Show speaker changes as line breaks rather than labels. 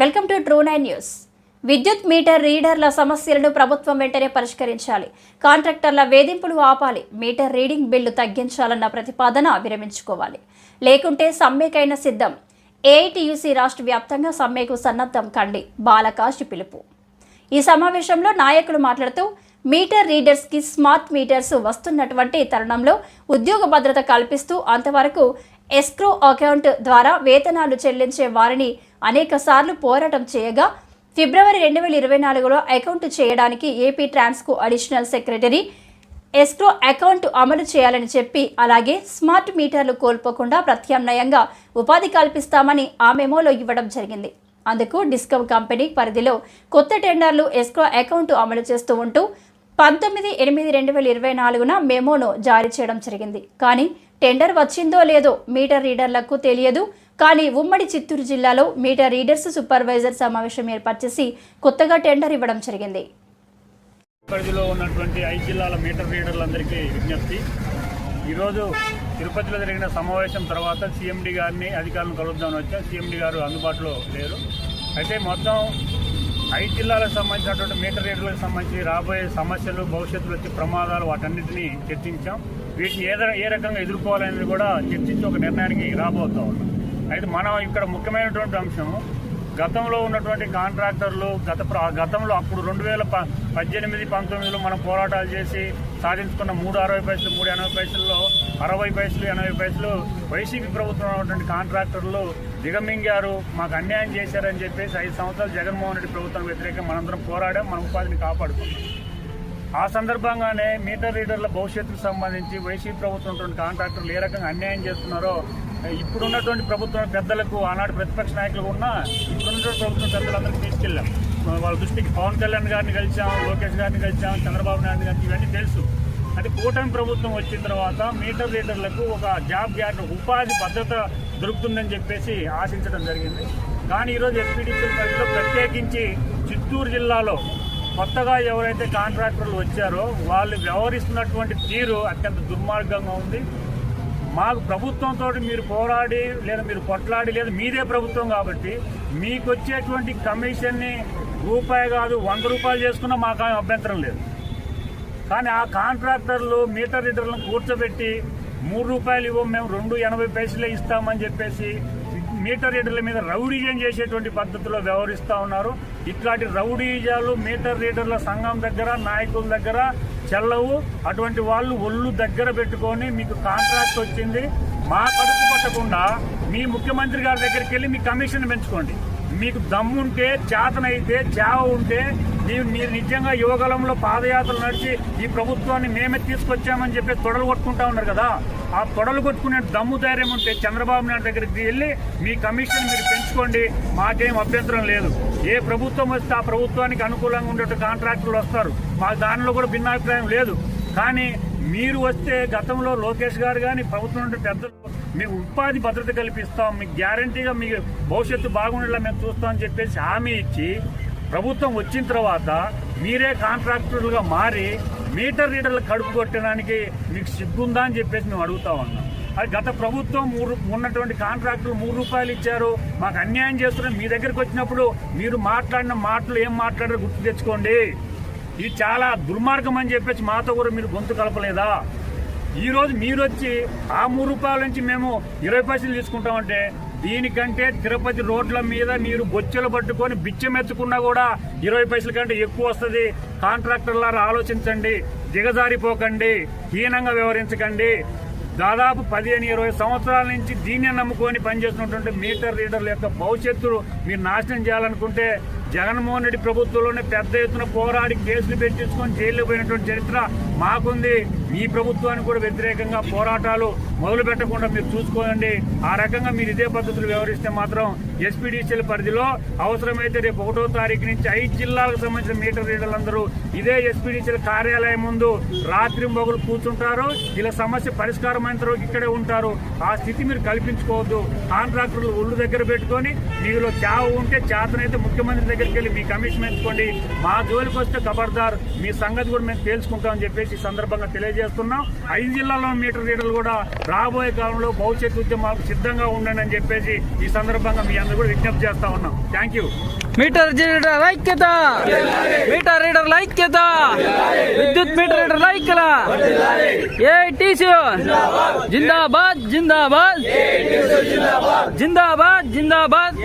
Welcome to true 9 news. విద్యుత్ metre రీడర్ల సమస్యలను ప్రభుత్వం వెంటనే పరిష్కరించాలి. కాంట్రాక్టర్ల వేధింపులు ఆపాలి. మీటర్ రీడింగ్ బిల్లు తగ్గించాలన్న ప్రతిపాదన విరమించుకోవాలి. లేకుంటే సమ్మెకైనా సిద్ధం. ఏఐటీయూసీ రాష్ట్ర వ్యాప్తంగా సమ్మెకు సన్నద్ధం కండి బాలకాష్ పిలుపు. ఈ సమావేశంలో నాయకులు మాట్లాడుతూ మీటర్ రీడర్స్ కి స్మార్ట్ మీటర్స్ వస్తున్నటువంటి తరుణంలో ఉద్యోగ భద్రత కల్పిస్తూ అంతవరకు ఎస్క్రో అకౌంట్ ద్వారా వేతనాలు చెల్లించే వారిని అనేక సార్లు పోరాటం చేయగా ఫిబ్రవరి 2024లో అకౌంట్ చేయడానికి ఏపీ ట్రాన్స్కు అడిషనల్ సెక్రటరీ ఎస్క్రో అకౌంట్ అమలు చేయాలని చెప్పి అలాగే స్మార్ట్ మీటర్లు కోల్పోకుండా ప్రత్యామ్నాయంగా ఉపాధి కల్పిస్తామని ఆ మెమోలో ఇవ్వడం జరిగింది. అందుకు డిస్కమ్ కంపెనీ పరిధిలో కొత్త టెండర్లు ఎస్క్రో అకౌంట్ అమలు చేస్తూ ఉంటూ 19/8/2024న మెమోను జారీ చేయడం జరిగింది. కానీ టెండర్ వచ్చిందో లేదో మీటర్ రీడర్లకు తెలియదు. కానీ ఉమ్మడి చిత్తూరు జిల్లాలో మీటర్ రీడర్స్ సూపర్వైజర్ సమావేశం ఏర్పాటు చేసి కొత్తగా టెండర్ ఇవ్వడం జరిగింది.
పరిధిలో ఉన్నటువంటి 5 జిల్లాల మీటర్ రీడర్లందరికీ విజ్ఞప్తి. ఈరోజు తిరుపతిలో జరిగిన సమావేశం తర్వాత సీఎండీ గారిని అధికారులను కలుద్దామని వచ్చా. సీఎండీ గారు అందుబాటులో లేరు. అయితే మొత్తం 5 జిల్లాలకు సంబంధించినటువంటి మీటర్ రీడర్లకు సంబంధించి రాబోయే సమస్యలు, భవిష్యత్తులో వచ్చే ప్రమాదాలు వాటన్నిటినీ చర్చించాం. వీటిని ఏ రకంగా ఎదుర్కోవాలనేది కూడా చర్చించి ఒక నిర్ణయానికి రాబోతా ఉన్నాం. అయితే మనం ఇక్కడ ముఖ్యమైనటువంటి అంశము గతంలో ఉన్నటువంటి కాంట్రాక్టర్లు గతంలో అప్పుడు 2018-19లో మనం పోరాటాలు చేసి సాధించుకున్న 3.60 పైసలు 3.80 పైసల్లో 60 పైసలు 80 పైసలు వైసీపీ ప్రభుత్వం ఉన్నటువంటి కాంట్రాక్టర్లు దిగమింగారు, మాకు అన్యాయం చేశారని చెప్పేసి 5 సంవత్సరాలు జగన్మోహన్ రెడ్డి ప్రభుత్వం వ్యతిరేకంగా మనందరం పోరాడాం, మన ఉపాధిని కాపాడుకున్నాం. ఆ సందర్భంగానే మీటర్ రీడర్ల భవిష్యత్తుకు సంబంధించి వైసీపీ ప్రభుత్వం ఉన్నటువంటి కాంట్రాక్టర్లు ఏ రకంగా అన్యాయం చేస్తున్నారో ఇప్పుడున్నటువంటి ప్రభుత్వం పెద్దలకు, ఆనాడు ప్రతిపక్ష నాయకులు ఉన్న ఇప్పుడున్నటువంటి ప్రభుత్వం పెద్దలందరికీ తీసుకెళ్ళాం. వాళ్ళ దృష్టికి పవన్ కళ్యాణ్ గారిని కలిసాం, లోకేష్ గారిని కలిసాం, చంద్రబాబు నాయుడు గారికి ఇవన్నీ తెలుసు. అంటే కూటమి ప్రభుత్వం వచ్చిన తర్వాత మీటర్ రీడర్లకు ఒక జాబ్ గ్యారెంటీ, ఉపాధి భద్రత దొరుకుతుందని చెప్పేసి ఆశించడం జరిగింది. కానీ ఈరోజు ఎస్పీడీసీ పరిధిలో ప్రత్యేకించి చిత్తూరు జిల్లాలో కొత్తగా ఎవరైతే కాంట్రాక్టర్లు వచ్చారో వాళ్ళు వ్యవహరిస్తున్నటువంటి తీరు అత్యంత దుర్మార్గంగా ఉంది. మాకు ప్రభుత్వంతో మీరు పోరాడి లేదా మీరు కొట్లాడి లేదా మీదే ప్రభుత్వం కాబట్టి మీకు వచ్చేటువంటి కమిషన్ని రూపాయి కాదు 100 రూపాయలు చేసుకున్నా మాకు అభ్యంతరం లేదు. కానీ ఆ కాంట్రాక్టర్లు మీటర్ రీడర్లను కూర్చోబెట్టి 3 రూపాయలు ఇవ్వం, మేము 2.80 పైసలే ఇస్తామని చెప్పేసి మీటర్ రీడర్ల మీద రౌడీజం చేసేటువంటి పద్ధతిలో వ్యవహరిస్తూ ఉన్నారు. ఇట్లాంటి రౌడీజాలు మీటర్ రీడర్ల సంఘం దగ్గర, నాయకుల దగ్గర చెల్లవు. అటువంటి వాళ్ళు ఒళ్ళు దగ్గర పెట్టుకొని మీకు కాంట్రాక్ట్ వచ్చింది, మా కడుపు కొట్టకుండా మీ ముఖ్యమంత్రి గారి దగ్గరికి వెళ్ళి మీ కమిషన్ పెంచుకోండి. మీకు దమ్ముంటే, చేతనైతే, చావ ఉంటే మీరు నిజంగా యువగలంలో పాదయాత్రలు నడిచి ఈ ప్రభుత్వాన్ని మేమే తీసుకొచ్చామని చెప్పి తొడలు కొట్టుకుంటా ఉన్నారు కదా, ఆ తొడలు కొట్టుకునే దమ్ము ధైర్యం ఉంటే చంద్రబాబు నాయుడు దగ్గరికి వెళ్ళి మీ కమిషన్ మీరు పెంచుకోండి, మాకేం అభ్యంతరం లేదు. ఏ ప్రభుత్వం వస్తే ఆ ప్రభుత్వానికి అనుకూలంగా ఉండే కాంట్రాక్టులు వస్తారు, మాకు దానిలో కూడా భిన్నాభిప్రాయం లేదు. కానీ మీరు వస్తే గతంలో లోకేష్ గారు కానీ ప్రభుత్వం పెద్దలు మీకు ఉపాధి భద్రత కల్పిస్తాం, మీకు గ్యారంటీగా మీకు భవిష్యత్తు బాగుండేలా మేము చూస్తామని చెప్పేసి హామీ ఇచ్చి ప్రభుత్వం వచ్చిన తర్వాత మీరే కాంట్రాక్టర్లుగా మారి మీటర్ రీడర్లు కడుపు కొట్టడానికి మీకు సిగ్గుందా అని చెప్పేసి మేము అడుగుతా ఉన్నాం. అది గత ప్రభుత్వం ఉన్నటువంటి కాంట్రాక్టర్లు 3 రూపాయలు ఇచ్చారు, మాకు అన్యాయం చేస్తున్నారు. మీ దగ్గరికి వచ్చినప్పుడు మీరు మాట్లాడిన మాటలు ఏం మాట్లాడారో గుర్తు తెచ్చుకోండి. ఇది చాలా దుర్మార్గం అని చెప్పేసి మాతో కూడా మీరు గొంతు కలపలేదా? ఈరోజు మీరు వచ్చి ఆ 3 రూపాయల నుంచి మేము 20 పైసలు తీసుకుంటామంటే దీనికంటే తిరుపతి రోడ్ల మీద మీరు బొచ్చెలు పట్టుకొని బిచ్చమెత్తుకున్నా కూడా 20 పైసల కంటే ఎక్కువ వస్తుంది. కాంట్రాక్టర్లారా ఆలోచించండి, దిగజారిపోకండి, హీనంగా వ్యవహరించకండి. దాదాపు 15-20 సంవత్సరాల నుంచి దీన్ని నమ్ముకొని పనిచేస్తున్నటువంటి మీటర్ రీడర్ల యొక్క భవిష్యత్తు మీరు నాశనం చేయాలనుకుంటే జగన్మోహన్ రెడ్డి ప్రభుత్వంలోనే పెద్ద ఎత్తున పోరాడి కేసులు పెట్టించుకొని జైల్లో పోయినటువంటి చరిత్ర మాకుంది. మీ ప్రభుత్వానికి కూడా వ్యతిరేకంగా పోరాటాలు మొదలు పెట్టకుండా మీరు చూసుకోండి. ఆ రకంగా మీరు ఇదే పద్ధతులు వ్యవహరిస్తే మాత్రం ఎస్పీడీసీల పరిధిలో అవసరమైతే రేపు 1వ తారీఖు నుంచి 5 జిల్లాలకు సంబంధించిన మీటర్ రీడర్లందరూ ఇదే ఎస్పీడీసీల కార్యాలయం ముందు రాత్రి మొగులు కూర్చుంటారు. ఇలా సమస్య పరిష్కారమైన తర్వాత ఇక్కడే ఉంటారు. ఆ స్థితి మీరు కల్పించుకోవద్దు. కాంట్రాక్టర్లు ఒళ్ళు దగ్గర పెట్టుకొని మీలో చావు ఉంటే చేతనైతే ముఖ్యమంత్రి దగ్గరికి వెళ్ళి మీ కమిషన్ ఎంచుకోండి, మా జోలికి వస్తే ఖబర్దార్ మీ సంగతి కూడా మేము తేల్చుకుంటామని చెప్పేసి ఈ సందర్భంగా తెలియజేస్తున్నాం. 5 జిల్లాల్లో మీటర్ రీడర్లు కూడా రాబోయే కాలంలో భవిష్యత్ ఉద్యమాలకు సిద్ధంగా ఉండండి అని చెప్పేసి ఈ సందర్భంగా మీ అందరూ కూడా విజ్ఞప్తి చేస్తా ఉన్నాం. Thank you.
మీటర్ రీడర్ ఐక్యత, మీటర్ రీడర్ ఐక్యత, విద్యుత్ మీటర్ రీడర్ ఐక్యత. ఏఐటీసీ జిందాబాద్ జిందాబాద్ జిందాబాద్ జిందాబాద్.